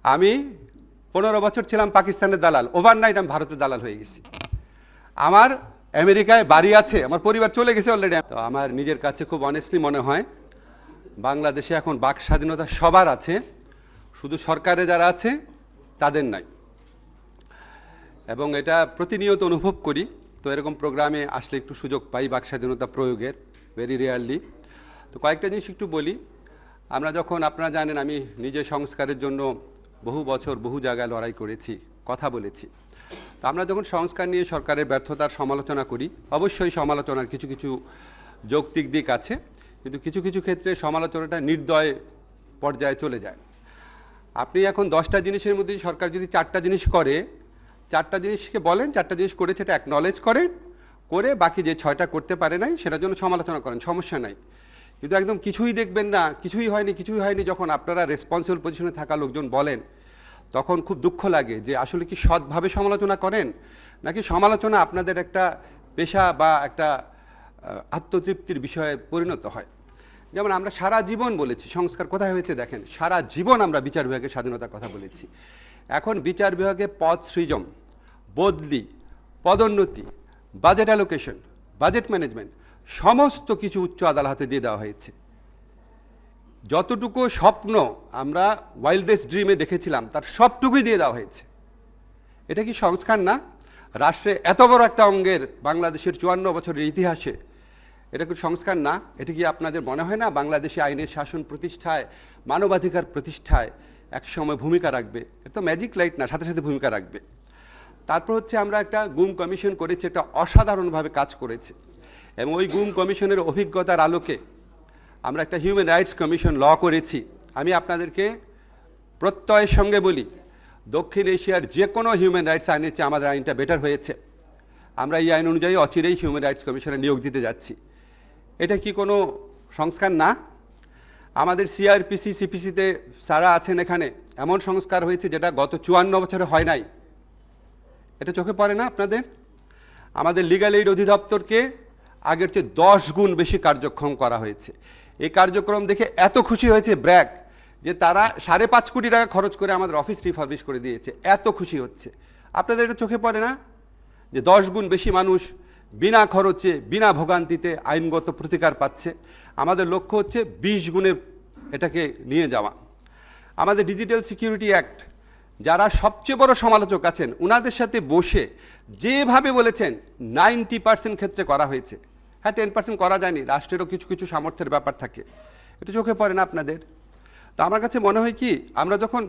আমি 15 বছর ছিলাম পাকিস্তানের দালাল, ওভারনাইট আমি ভারতের দালাল হয়ে গেছি। আমার আমেরিকায় বাড়ি আছে, আমার পরিবার চলে গেছে অলরেডি। তো আমার নিজের কাছে খুব অনেস্টলি মনে হয় বাংলাদেশে এখন বাক স্বাধীনতা সবার আছে, শুধু সরকারে যারা আছে তাদের নাই। এবং এটা প্রতিনিয়ত অনুভব করি। তো এরকম প্রোগ্রামে আসলে একটু সুযোগ পাই বাক স্বাধীনতা প্রয়োগের, ভেরি রেয়ারলি। তো কয়েকটা জিনিস একটু বলি। আমরা যখন, আপনারা জানেন আমি নিজে সংস্কারের জন্য বহু বছর বহু জায়গায় লড়াই করেছি, কথা বলেছি। তো আমরা যখন সংস্কার নিয়ে সরকারের ব্যর্থতার সমালোচনা করি, অবশ্যই সমালোচনার কিছু কিছু যৌক্তিক দিক আছে, কিন্তু কিছু কিছু ক্ষেত্রে সমালোচনাটা নির্দয় পর্যায়ে চলে যায়। আপনি এখন 10টা জিনিসের মধ্যে সরকার যদি 4টা জিনিস করে, 4টা জিনিসকে বলেন 4টা জিনিস করেছে এটা অ্যাকনলেজ করেন, করে বাকি যে 6টা করতে পারে নাই সেটার জন্য সমালোচনা করেন, সমস্যা নাই। কিন্তু একদম কিছুই দেখবেন না, কিছুই হয়নি যখন আপনারা রেসপন্সিবল পজিশনে থাকা লোকজন বলেন, তখন খুব দুঃখ লাগে যে আসলে কি সৎভাবে সমালোচনা করেন, নাকি সমালোচনা আপনাদের একটা পেশা বা একটা আত্মতৃপ্তির বিষয়ে পরিণত হয়। যেমন আমরা সারা জীবন বলেছি সংস্কার কোথায় হয়েছে দেখেন, সারা জীবন আমরা বিচার বিভাগের স্বাধীনতার কথা বলেছি। এখন বিচার বিভাগে পদ সৃজন, বদলি, পদোন্নতি, বাজেট অ্যালোকেশন, বাজেট ম্যানেজমেন্ট সমস্ত কিছু উচ্চ আদালতে দিয়ে দেওয়া হয়েছে। যতটুকু স্বপ্ন আমরা ওয়াইল্ডেস্ট ড্রিমে দেখেছিলাম তার সবটুকুই দিয়ে দেওয়া হয়েছে। এটা কি সংস্কার না? রাষ্ট্রে এত বড় একটা অঙ্গের বাংলাদেশের 54 বছরের ইতিহাসে এটা কি সংস্কার না? এটা কি আপনাদের মনে হয় না বাংলাদেশে আইনের শাসন প্রতিষ্ঠায়, মানবাধিকার প্রতিষ্ঠায় একসময় ভূমিকা রাখবে? এটা তো ম্যাজিক লাইট না, সাথে সাথে ভূমিকা রাখবে। তারপর হচ্ছে আমরা একটা গুম কমিশন করেছি, এটা অসাধারণভাবে কাজ করেছে। এবং ওই গুম কমিশনের অভিজ্ঞতার আলোকে আমরা একটা হিউম্যান রাইটস কমিশন ল করেছি। আমি আপনাদেরকে প্রত্যয়ের সঙ্গে বলি, দক্ষিণ এশিয়ার যে কোনো হিউম্যান রাইটস আইনের চেয়ে আমাদের আইনটা বেটার হয়েছে। আমরা এই আইন অনুযায়ী অচিরেই হিউম্যান রাইটস কমিশনে নিয়োগ দিতে যাচ্ছি। এটা কি কোনো সংস্কার না? আমাদের সিআরপিসি, সিপিসিতে যারা আছেন এখানে, এমন সংস্কার হয়েছে যেটা গত 54 বছরে হয় নাই। এটা চোখে পড়ে না আপনাদের? আমাদের লিগ্যাল এইড অধিদপ্তরকে আগের চেয়ে 10 গুণ বেশি কার্যক্ষম করা হয়েছে। এই কার্যক্রম দেখে এত খুশি হয়েছে ব্র্যাক, যে তারা 5.5 কোটি টাকা খরচ করে আমাদের অফিস রিফার্বিশ করে দিয়েছে, এত খুশি হচ্ছে। আপনাদের এটা চোখে পড়ে না যে 10 গুণ বেশি মানুষ বিনা খরচে, বিনা ভোগান্তিতে আইনগত প্রতিকার পাচ্ছে? আমাদের লক্ষ্য হচ্ছে 20 গুণের এটাকে নিয়ে যাওয়া। আমাদের ডিজিটাল সিকিউরিটি অ্যাক্ট, যারা সবচেয়ে বড় সমালোচক আছেন ওনাদের সাথে বসে যেভাবে বলেছেন 90% ক্ষেত্রে করা হয়েছে। হ্যাঁ, 10% করা যায়নি, রাষ্ট্রেরও কিছু কিছু সামর্থ্যের ব্যাপার থাকে। এটা চোখে পড়ে না আপনাদের? তো আমার কাছে মনে হয় কি, আমরা যখন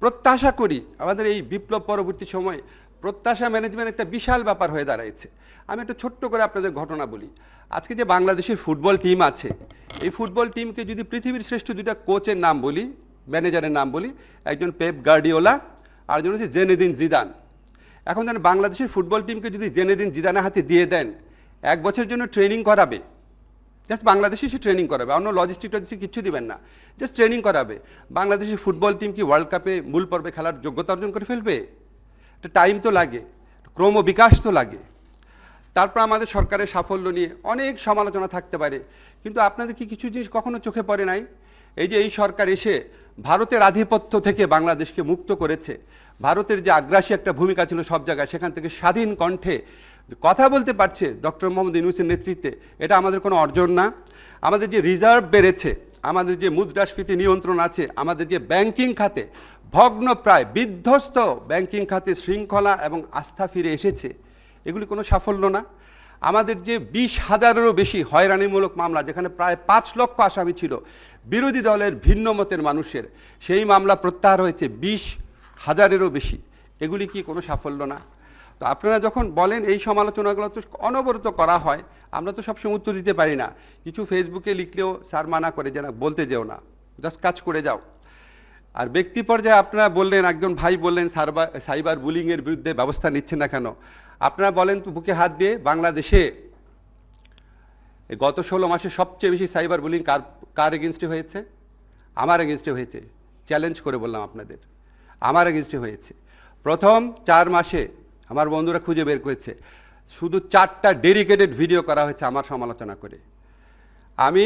প্রত্যাশা করি, আমাদের এই বিপ্লব পরবর্তী সময়ে প্রত্যাশা ম্যানেজমেন্ট একটা বিশাল ব্যাপার হয়ে দাঁড়াইছে। আমি একটা ছোট্ট করে আপনাদের ঘটনা বলি। আজকে যে বাংলাদেশের ফুটবল টিম আছে, এই ফুটবল টিমকে যদি পৃথিবীর শ্রেষ্ঠ 2টা কোচের নাম বলি, ম্যানেজারের নাম বলি, একজন পেপ গার্ডিওলা আর একজন হচ্ছে জেনেদিন জিদান। এখন যেন বাংলাদেশের ফুটবল টিমকে যদি জেনেদিন জিদানের হাতে দিয়ে দেন, 1 বছরের জন্য ট্রেনিং করাবে, জাস্ট বাংলাদেশে সে ট্রেনিং করাবে, অন্য লজিস্টিক টজিস্টিক কিচ্ছু দিবেন না, জাস্ট ট্রেনিং করাবে। বাংলাদেশের ফুটবল টিম কি ওয়ার্ল্ড কাপে মূল পর্বে খেলার যোগ্যতা অর্জন করে ফেলবে? একটা টাইম তো লাগে, ক্রম বিকাশ তো লাগে। তারপর আমাদের সরকারের সাফল্য নিয়ে অনেক সমালোচনা থাকতে পারে, কিন্তু আপনাদের কি কিছু জিনিস কখনো চোখে পড়ে নাই? এই যে এই সরকার এসে ভারতের আধিপত্য থেকে বাংলাদেশকে মুক্ত করেছে, ভারতের যে আগ্রাসী একটা ভূমিকা ছিল সব জায়গায়, সেখান থেকে স্বাধীন কণ্ঠে কথা বলতে পারছে ডক্টর মোহাম্মদ ইউনূসের নেতৃত্বে, এটা আমাদের কোনো অর্জন না? আমাদের যে রিজার্ভ বেড়েছে, আমাদের যে মুদ্রাস্ফীতি নিয়ন্ত্রণ আছে, আমাদের যে ব্যাংকিং খাতে ভগ্নপ্রায় বিধ্বস্ত ব্যাংকিং খাতে শৃঙ্খলা এবং আস্থা ফিরে এসেছে, এগুলি কোনো সাফল্য না? আমাদের যে 20,000-এরও বেশি হয়রানিমূলক মামলা, যেখানে প্রায় 5 লক্ষ আসামি ছিল বিরোধী দলের ভিন্ন মতের মানুষের, সেই মামলা প্রত্যাহার হয়েছে 20,000-এরও বেশি, এগুলি কি কোনো সাফল্য না? তো আপনারা যখন বলেন এই সমালোচনাগুলো তো অনবরত করা হয়, আমরা তো সবসময় উত্তর দিতে পারি না। কিছু ফেসবুকে লিখলেও স্যার মানা করে যে না বলতে যেও না, জাস্ট কাজ করে যাও। আর ব্যক্তি পর্যায়ে আপনারা বললেন, একজন ভাই বললেন সাইবার বুলিংয়ের বিরুদ্ধে ব্যবস্থা নিচ্ছেন না কেন? আপনারা বলেন তো বুকে হাত দিয়ে, বাংলাদেশে গত 16 মাসে সবচেয়ে বেশি সাইবার বুলিং কার এগেনস্টে হয়েছে? আমার এগেনস্টে হয়েছে। চ্যালেঞ্জ করে বললাম আপনাদের, আমার এগেনস্টে হয়েছে। প্রথম 4 মাসে আমার বন্ধুরা খুঁজে বের করেছে, শুধু 4টা ডেডিকেটেড ভিডিও করা হয়েছে আমার সমালোচনা করে। আমি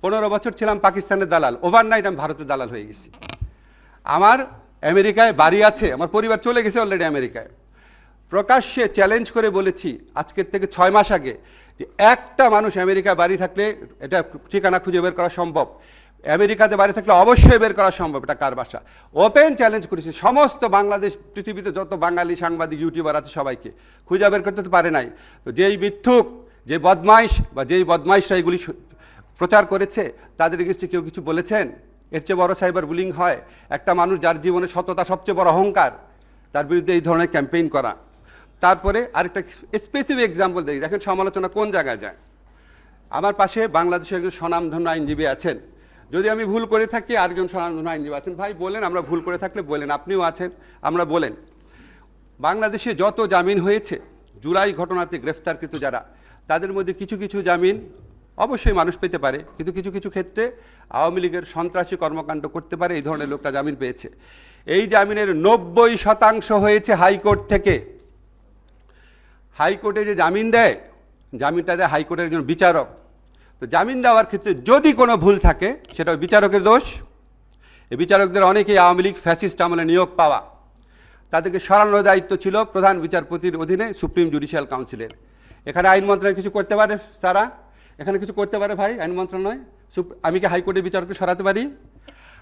15 বছর ছিলাম পাকিস্তানের দালাল, ওভারনাইট আমি ভারতের দালাল হয়ে গেছি। আমার আমেরিকায় বাড়ি আছে, আমার পরিবার চলে গেছে অলরেডি আমেরিকায়, প্রকাশ্যে চ্যালেঞ্জ করে বলেছি আজকের থেকে 6 মাস আগে যে একটা মানুষ আমেরিকায় বাড়ি থাকলে এটা ঠিকানা খুঁজে বের করা সম্ভব, আমেরিকাতে বাড়ি থাকলে অবশ্যই বের করা সম্ভব এটা কার বাসা। ওপেন চ্যালেঞ্জ করেছি সমস্ত বাংলাদেশ, পৃথিবীতে যত বাঙালি সাংবাদিক ইউটিউবার আছে সবাইকে, খুঁজে বের করতে পারে নাই। তো যেই মিথ্যুক, যে বদমাইশ বা যেই বদমাইশরা এগুলি প্রচার করেছে তাদের এগেইনস্টে কেউ কিছু বলেছেন? এর চেয়ে বড় সাইবার বুলিং হয়? একটা মানুষ যার জীবনে সততা সবচেয়ে বড় অহংকার, তার বিরুদ্ধে এই ধরনের ক্যাম্পেইন করা। তারপরে আরেকটা স্পেসিফিক এক্সাম্পল দিই, দেখেন সমালোচনা কোন জায়গায় যায়। আমার পাশে বাংলাদেশের একজন স্বনামধন্য আইনজীবী আছেন, যদি আমি ভুল করে থাকি আরেকজন স্বনামধন্য আইনজীবী আছেন, ভাই বলেন, আমরা ভুল করে থাকলে বলেন, আপনিও আছেন, আমরা বলেন। বাংলাদেশে যত জামিন হয়েছে জুলাই ঘটনাতে গ্রেফতারকৃত যারা, তাদের মধ্যে কিছু কিছু জামিন অবশ্যই মানুষ পেতে পারে, কিন্তু কিছু কিছু ক্ষেত্রে আওয়ামী লীগের সন্ত্রাসী কর্মকাণ্ড করতে পারে, এই ধরনের লোকটা জামিন পেয়েছে। এই জামিনের 90% হয়েছে হাইকোর্ট থেকে। হাইকোর্টে যে জামিন দেয়, জামিনটা দেয় হাইকোর্টের একজন বিচারক। তো জামিন দেওয়ার ক্ষেত্রে যদি কোনো ভুল থাকে সেটা বিচারকের দোষ। এই বিচারকদের অনেকেই আওয়ামী লীগ ফ্যাসিস্ট আমলে নিয়োগ পাওয়া, তাদেরকে সরানোর দায়িত্ব ছিল প্রধান বিচারপতির অধীনে সুপ্রিম জুডিশিয়াল কাউন্সিলের। এখানে আইন মন্ত্রণালয় কিছু করতে পারে সারা, এখানে কিছু করতে পারে ভাই আইন মন্ত্রণালয়? আমি কি হাইকোর্টের বিচারককে সরাতে পারি?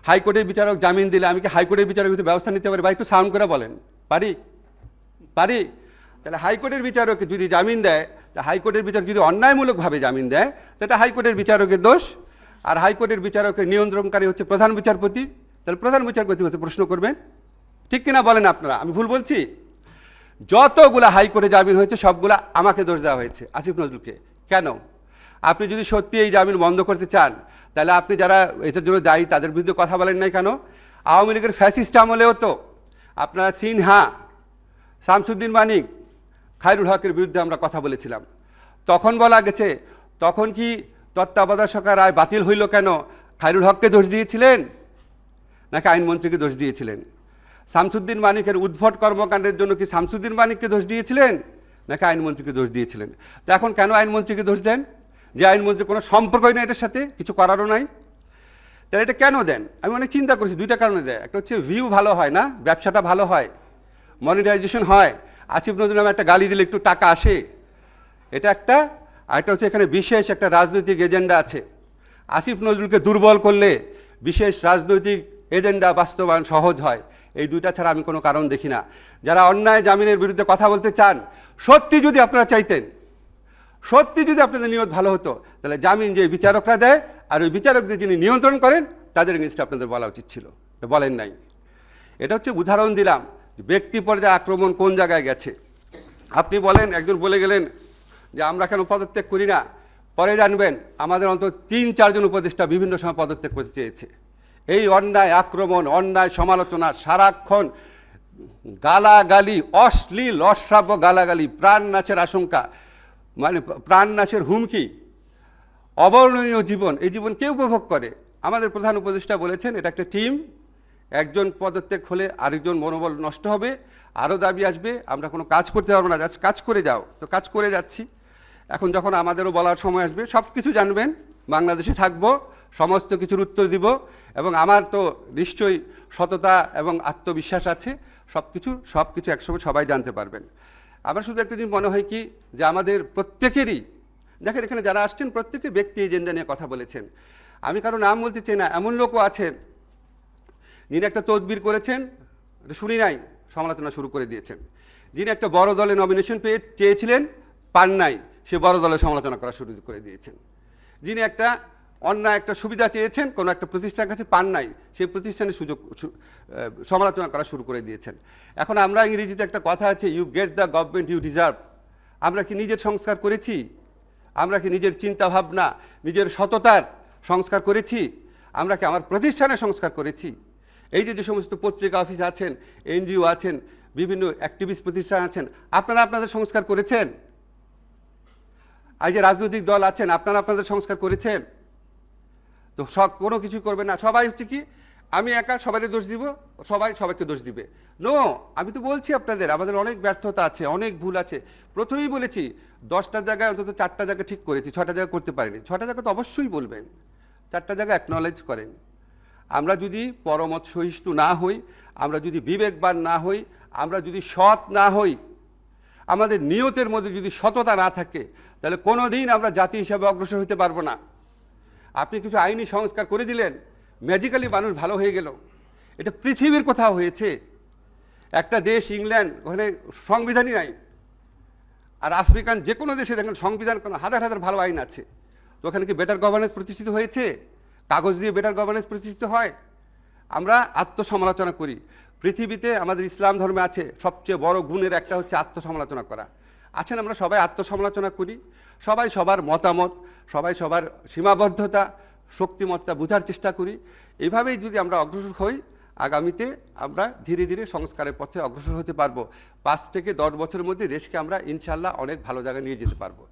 হাইকোর্টের বিচারক জামিন দিলে আমি কি হাইকোর্টের বিচারক ব্যবস্থা নিতে পারি? ভাই একটু সাউন্ড করে বলেন, পারি? পারি? তাহলে হাইকোর্টের বিচারক যদি জামিন দেয়, তা হাইকোর্টের বিচারক যদি অন্যায়মূলকভাবে জামিন দেয়, তাহলে হাইকোর্টের বিচারকের দোষ। আর হাইকোর্টের বিচারকের নিয়ন্ত্রণকারী হচ্ছে প্রধান বিচারপতি, তাহলে প্রধান বিচারপতি হচ্ছে প্রশ্ন করবেন। ঠিক কিনা বলেন আপনারা? আমি ভুল বলছি? যতগুলা হাইকোর্টে জামিন হয়েছে সবগুলা আমাকে দোষ দেওয়া হয়েছে, আসিফ নজরুলকে। কেন? আপনি যদি সত্যি এই জামিন বন্ধ করতে চান, তাহলে আপনি যারা এটার জন্য দায়ী তাদের বিরুদ্ধে কথা বলেন নাই কেন? আওয়ামী লীগের ফ্যাসিস্ট আমলেও তো আপনারা সিনহা, শামসুদ্দিন মানিক, খায়রুল হকের বিরুদ্ধে আমরা কথা বলেছিলাম। তখন বলা গেছে, তখন কি তত্ত্বাবধায়ক সরকার রায় বাতিল হইল কেন? খায়রুল হককে দোষ দিয়েছিলেন নাকি আইনমন্ত্রীকে দোষ দিয়েছিলেন? শামসুদ্দিন মানিকের উদ্ভট কর্মকাণ্ডের জন্য কি শামসুদ্দিন মানিককে দোষ দিয়েছিলেন নাকি আইনমন্ত্রীকে দোষ দিয়েছিলেন? তো এখন কেন আইনমন্ত্রীকে দোষ দেন? যে আইনমন্ত্রীর কোনো সম্পর্কই নেই এটার সাথে, কিছু করারও নাই, তাহলে এটা কেন দেন? আমি অনেক চিন্তা করেছি, দুইটা কারণে দেয়। একটা হচ্ছে ভিউ ভালো হয় না, ব্যবসাটা ভালো হয়, মনিটাইজেশন হয়, আসিফ নজরুল নামে একটা গালি দিলে একটু টাকা আসে, এটা একটা। আরেকটা হচ্ছে এখানে বিশেষ একটা রাজনৈতিক এজেন্ডা আছে। আসিফ নজরুলকে দুর্বল করলে বিশেষ রাজনৈতিক এজেন্ডা বাস্তবায়ন সহজ হয়। এই দুইটা ছাড়া আমি কোনো কারণ দেখি না। যারা অন্যায় জামিনের বিরুদ্ধে কথা বলতে চান, সত্যি যদি আপনারা চাইতেন, সত্যি যদি আপনাদের নিয়ত ভালো হতো, তাহলে জামিন যে বিচারকরা দেয় আর ওই বিচারকদের যিনি নিয়ন্ত্রণ করেন তাদের এগেইনস্টে আপনাদের বলা উচিত ছিল, বলেন নাই। এটা হচ্ছে উদাহরণ দিলাম ব্যক্তি পর্যায়ে আক্রমণ কোন জায়গায় গেছে। আপনি বলেন, একজন বলে গেলেন যে আমরা কেন পদত্যাগ করি না, পরে জানবেন আমাদের অন্তত 3-4 জন উপদেষ্টা বিভিন্ন সময় পদত্যাগ করতে চেয়েছে। এই অন্যায় আক্রমণ, অন্যায় সমালোচনা, সারাক্ষণ গালাগালি, অশ্লীল অশ্রাব্য গালাগালি, প্রাণ নাচের আশঙ্কা, মানে প্রাণ নাচের হুমকি, অবর্ণনীয় জীবন, এই জীবন কে উপভোগ করে? আমাদের প্রধান উপদেষ্টা বলেছেন এটা একটা টিম, একজন পদত্যাগ হলে আরেকজন মনোবল নষ্ট হবে, আরও দাবি আসবে, আমরা কোনো কাজ করতে পারবো না, কাজ করে যাও। তো কাজ করে যাচ্ছি। এখন যখন আমাদেরও বলার সময় আসবে সব কিছু জানবেন, বাংলাদেশে থাকবো, সমস্ত কিছুর উত্তর দিব, এবং আমার তো নিশ্চয়ই সততা এবং আত্মবিশ্বাস আছে, সব কিছু একসময় সবাই জানতে পারবেন। আমার শুধু একটা জিনিস মনে হয় কি, যে আমাদের প্রত্যেকেরই, দেখেন এখানে যারা আসছেন প্রত্যেকে ব্যক্তি এজেন্ডা নিয়ে কথা বলেছেন। আমি কারো নাম বলতে চাই না, এমন লোকও আছেন যিনি একটা তদবির করেছেন, শুনি নাই, সমালোচনা শুরু করে দিয়েছেন। যিনি একটা বড় দলে নমিনেশন চেয়েছিলেন, পান নাই, সে বড় দলের সমালোচনা করা শুরু করে দিয়েছেন। যিনি একটা অন্যায় একটা সুবিধা চেয়েছেন কোনো একটা প্রতিষ্ঠানের কাছে, পান নাই, সেই প্রতিষ্ঠানের সমালোচনা করা শুরু করে দিয়েছেন। এখন আমরা ইংরেজিতে একটা কথা আছে, you get the government you deserve. আমরা কি নিজের সংস্কার করেছি? আমরা কি নিজের চিন্তাভাবনা, নিজের সততার সংস্কার করেছি? আমরা কি আমার প্রতিষ্ঠানের সংস্কার করেছি? এই যে সমস্ত পত্রিকা অফিস আছেন, এনজিও আছেন, বিভিন্ন অ্যাক্টিভিস্ট প্রতিষ্ঠান আছেন, আপনারা আপনাদের সংস্কার করেছেন? এই যে রাজনৈতিক দল আছেন, আপনারা আপনাদের সংস্কার করেছেন? তো কোনো কিছু করবে না, সবাই হচ্ছে কি আমি একা সবাইকে দোষ দিব, সবাই সবাইকে দোষ দিবে। নো, আমি তো বলছি আপনাদের আমাদের অনেক ব্যর্থতা আছে, অনেক ভুল আছে। প্রথমেই বলেছি 10টা জায়গায় অন্তত 4টা জায়গা ঠিক করেছি, 6টা জায়গা করতে পারিনি। 6টা জায়গা তো অবশ্যই বলবেন, 4টা জায়গা অ্যাকনলেজ করেন। আমরা যদি পরমত সহিষ্ণু না হই, আমরা যদি বিবেকবান না হই, আমরা যদি সৎ না হই, আমাদের নিয়তের মধ্যে যদি সততা না থাকে, তাহলে কোনো দিন আমরা জাতি হিসাবে অগ্রসর হতে পারবো না। আপনি কিছু আইনি সংস্কার করে দিলেন, ম্যাজিক্যালি মানুষ ভালো হয়ে গেল। এটা পৃথিবীর কোথাও হয়েছে? একটা দেশ ইংল্যান্ড, ওখানে সংবিধানই নাই, আর আফ্রিকান যে কোনো দেশে দেখেন সংবিধান, কোনো হাজার হাজার ভালো আইন আছে, তো ওখানে কি বেটার গভর্নেন্স প্রতিষ্ঠিত হয়েছে? কাগজ দিয়ে বেটার গভর্নেন্স প্রতিষ্ঠিত হয়? আমরা আত্মসমালোচনা করি। পৃথিবীতে আমাদের ইসলাম ধর্মে আছে সবচেয়ে বড় গুণের একটা হচ্ছে আত্মসমালোচনা করা। আছেন, আমরা সবাই আত্মসমালোচনা করি, সবাই সবার মতামত, সবাই সবার সীমাবদ্ধতা, শক্তিমত্তা বোঝার চেষ্টা করি। এইভাবেই যদি আমরা অগ্রসর হই, আগামীতে আমরা ধীরে ধীরে সংস্কারের পথে অগ্রসর হতে পারবো। 5 থেকে 10 বছরের মধ্যে দেশকে আমরা ইনশাল্লাহ অনেক ভালো জায়গায় নিয়ে যেতে পারবো।